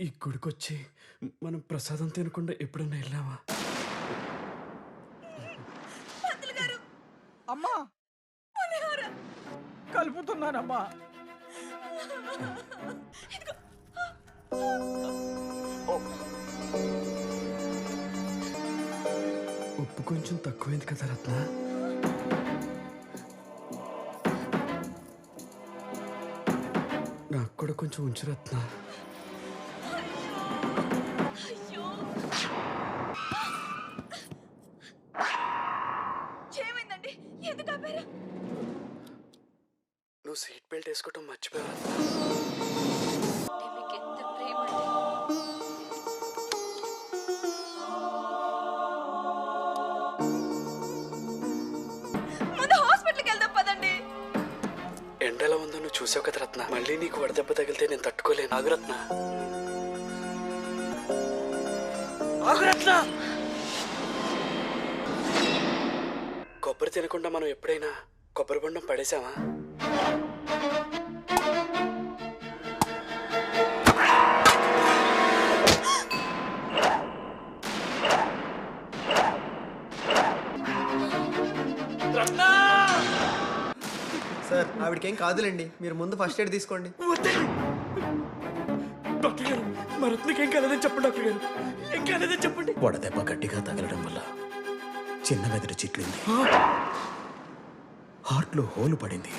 ఈ గుడికొచ్చి మనం ప్రసాదం తినకుండా ఎప్పుడైనా వెళ్ళావా? అమ్మా కలుపుతున్నానమ్మా. ఉప్పు కొంచెం తక్కువైంది కదా రత్న. నాకు కూడా కొంచెం ఉంచు రత్న. నువ్వు సీట్ బెల్ట్ వేసుకోవటం మర్చిపోయావు. ఎండలా ఉందో నువ్వు చూసావు కదా రత్న. మళ్ళీ నీకు వడదెబ్బ తగిలితే నేను తట్టుకోలేను. ఆగురత్న, ఆగురత్న. కొబ్బరి తినకుండా మనం ఎప్పుడైనా కొబ్బరి బొండం పడేసామా? సార్ ఆవిడకేం కాదులేండి, మీరు ముందు ఫస్ట్ ఎయిడ్ తీసుకోండి. డాక్టర్ గారు, మా రత్నకేం కాలేదని చెప్పండి. డాక్టర్ గారు, ఏం కాలేదని చెప్పండి. వడదెబ్బ గట్టిగా తగలడం వల్ల చిన్న మెదడు చిట్లింది, హార్ట్ లో హోలు పడింది.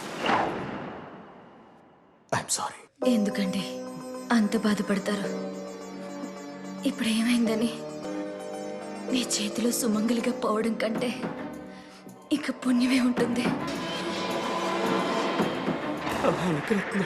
I'm sorry. ఎందుకండి అంత బాధపడతారు? ఇప్పుడు ఏమైందని మీ చేతిలో సుమంగలిగా పోవడం కంటే ఇక పుణ్యమే ఉంటుంది. రత్న